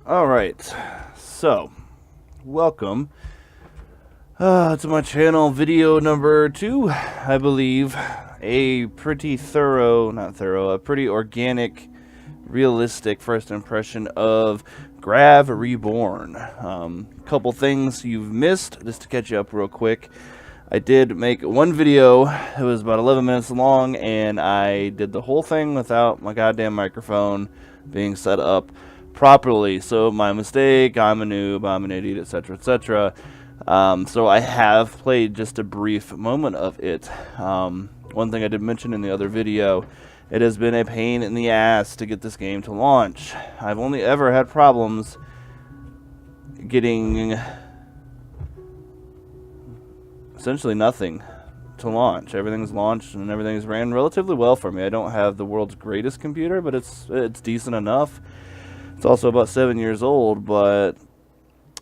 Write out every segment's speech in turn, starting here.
Alright, so, welcome to my channel, video number 2, I believe. A pretty a pretty organic, realistic first impression of Grav Reborn. Couple things you've missed, just to catch you up real quick. I did make one video, it was about 11 minutes long, and I did the whole thing without my goddamn microphone being set up properly. So my mistake, I'm a noob, I'm an idiot, etc, etc. So I have played just a brief moment of it. One thing I did mention in the other video, it has been a pain in the ass to get this game to launch. I've only ever had problems getting essentially nothing to launch. Everything's launched and everything's ran relatively well for me. I don't have the world's greatest computer, but it's decent enough. It's also about 7 years old, but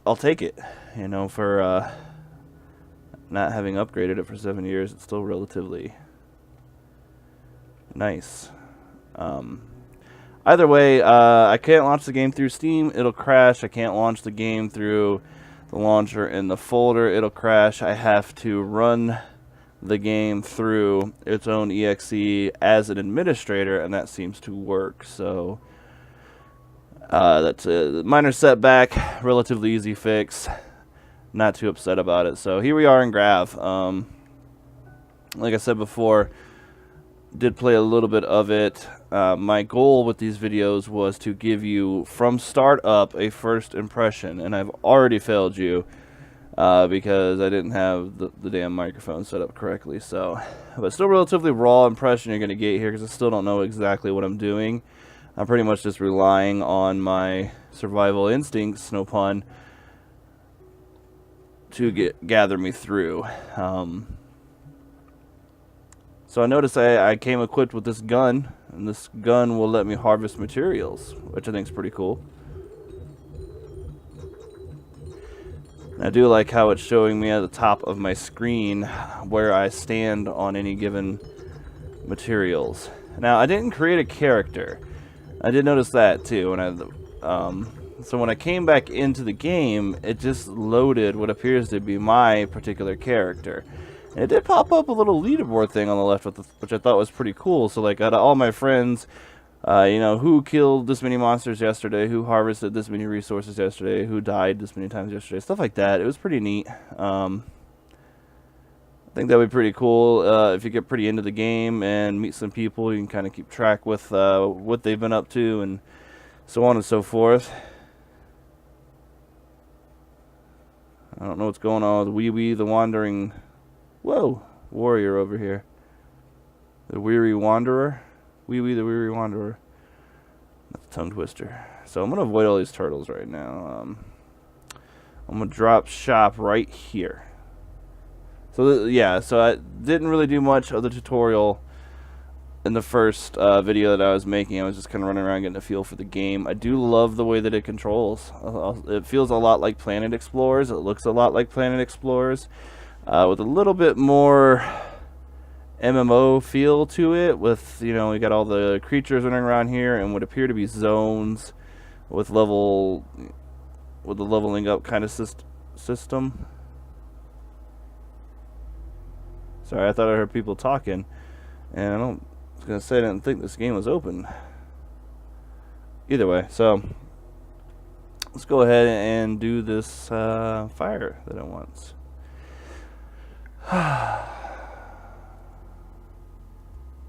I'll take it. You know, for not having upgraded it for 7 years, it's still relatively nice. Either way, I can't launch the game through Steam. It'll crash. I can't launch the game through the launcher in the folder. It'll crash. I have to run the game through its own exe as an administrator, and that seems to work. So that's a minor setback, relatively easy fix. Not too upset about it. So here we are in Grav. Like I said before, did play a little bit of it. My goal with these videos was to give you, from start up, a first impression, and I've already failed you because I didn't have the damn microphone set up correctly. So, but still relatively raw impression you're going to get here because I still don't know exactly what I'm doing. I'm pretty much just relying on my survival instincts, no pun, to gather me through. So I noticed I came equipped with this gun, and this gun will let me harvest materials, which I think is pretty cool. And I do like how it's showing me at the top of my screen where I stand on any given materials. Now, I didn't create a character. I did notice that too, so when I came back into the game, it just loaded what appears to be my particular character. And it did pop up a little leaderboard thing on the left, which I thought was pretty cool. So, like, out of all my friends, you know, who killed this many monsters yesterday, who harvested this many resources yesterday, who died this many times yesterday, stuff like that. It was pretty neat. I think that would be pretty cool if you get pretty into the game and meet some people. You can kind of keep track with what they've been up to and so on and so forth. I don't know what's going on with Wee Wee the Wandering... Whoa! Warrior over here. The Weary Wanderer? Wee Wee the Weary Wanderer. That's a tongue twister. So I'm going to avoid all these turtles right now. I'm going to drop shop right here. So yeah, so I didn't really do much of the tutorial in the first video that I was making. I was just kind of running around getting a feel for the game. I do love the way that it controls. It feels a lot like Planet Explorers. It looks a lot like Planet Explorers. With a little bit more MMO feel to it, with, you know, we got all the creatures running around here and what appear to be zones with the leveling up kind of system. Sorry, I thought I heard people talking, and I was gonna say I didn't think this game was open. Either way, so let's go ahead and do this fire that it wants.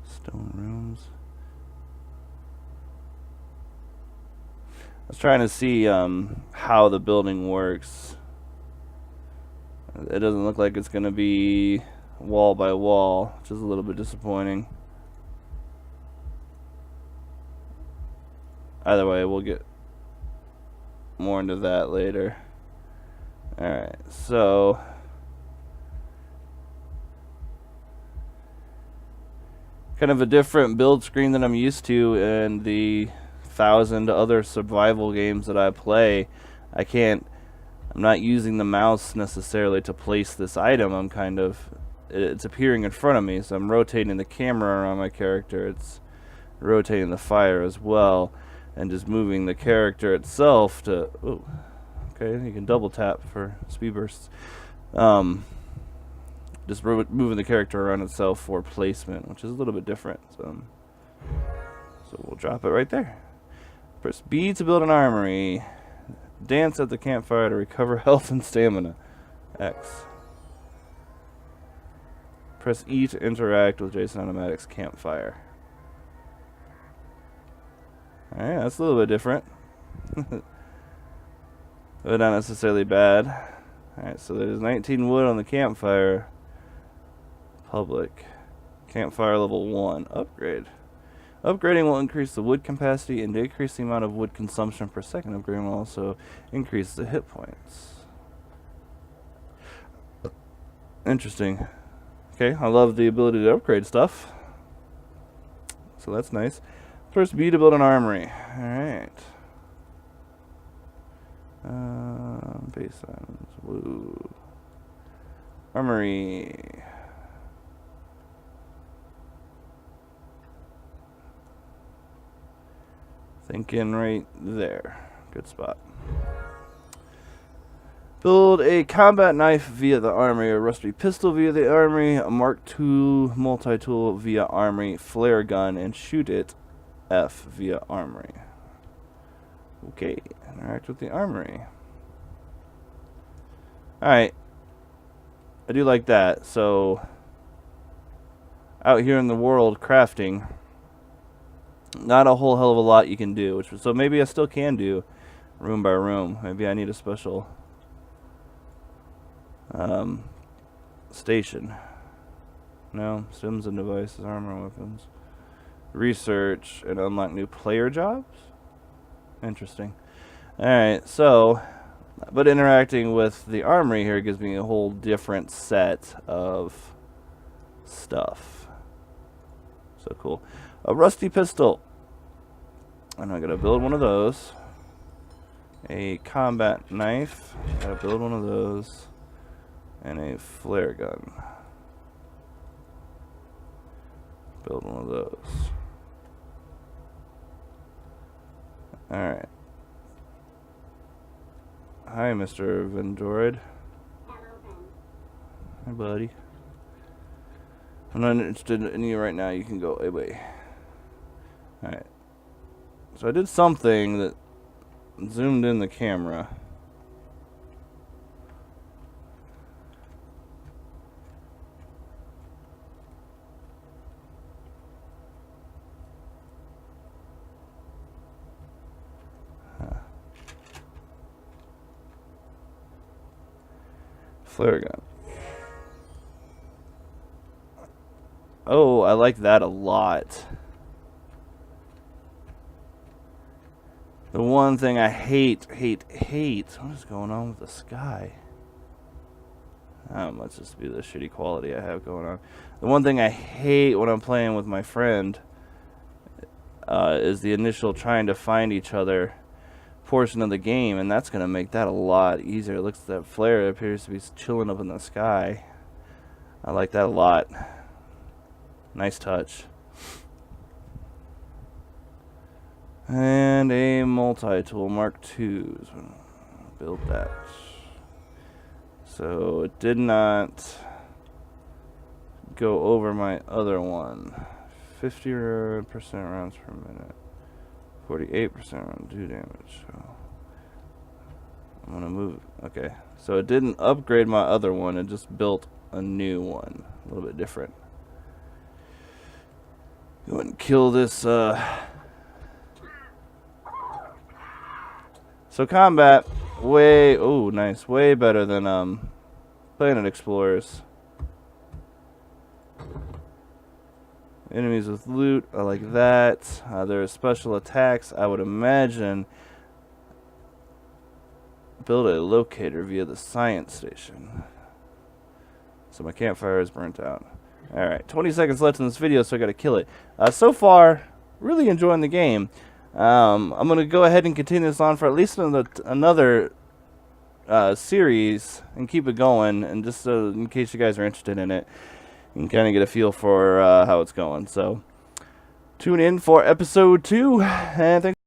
Stone rooms. I was trying to see how the building works. It doesn't look like it's going to be wall by wall, which is a little bit disappointing. Either way, we'll get more into that later. Alright, so... kind of a different build screen than I'm used to in the 1,000 other survival games that I play. I'm not using the mouse necessarily to place this item. It's appearing in front of me, so I'm rotating the camera around my character. It's rotating the fire as well. and just moving the character itself to... Ooh, okay, you can double tap for speed bursts. Just moving the character around itself for placement, which is a little bit different. So we'll drop it right there. Press B to build an armory. Dance at the campfire to recover health and stamina. X. Press E to interact with Jason Automatic's campfire. Alright, that's a little bit different. But not necessarily bad. Alright, so there's 19 wood on the campfire. Public. Campfire level 1. Upgrade. Upgrading will increase the wood capacity and decrease the amount of wood consumption per second. Upgrading will also increase the hit points. Interesting. Okay, I love the ability to upgrade stuff. So that's nice. First B to build an armory. Alright. Base items. Woo. Armory. Thinking right there. Good spot. Build a combat knife via the armory, a rusty pistol via the armory, a Mark II multi-tool via armory, flare gun, and shoot it F via armory. Okay, interact with the armory. Alright. I do like that. So, out here in the world crafting, not a whole hell of a lot you can do. So maybe I still can do room by room. Maybe I need a special station. No, sims and devices, armor, weapons. Research and unlock new player jobs? Interesting. Alright, so, but interacting with the armory here gives me a whole different set of stuff. So cool. A rusty pistol. And I'm going to build one of those. A combat knife. Gotta build one of those. And a flare gun. Build one of those. Alright. Hi, Mr. Vendroid. Hi, buddy. I'm not interested in you right now. You can go away. Alright. So I did something that zoomed in the camera. Flare gun. Oh, I like that a lot. The one thing I hate. What is going on with the sky? Must just be the shitty quality I have going on. The one thing I hate when I'm playing with my friend is the initial trying to find each other portion of the game, and that's going to make that a lot easier. It looks at that flare, it appears to be chilling up in the sky. I like that a lot. Nice touch. And a multi-tool, Mark II. Build that. So it did not go over my other one. 50% rounds per minute. 48% round do damage. So I'm gonna move. Okay, so it didn't upgrade my other one. It just built a new one, a little bit different. Go ahead and kill this. So combat, way nice, way better than Planet Explorers. Enemies with loot, I like that. There are special attacks. I would imagine build a locator via the science station. So my campfire is burnt out. Alright, 20 seconds left in this video, so I gotta kill it. So far, really enjoying the game. I'm gonna go ahead and continue this on for at least another series and keep it going, and just in case you guys are interested in it. You can kind of get a feel for how it's going. So, tune in for episode 2, and thanks.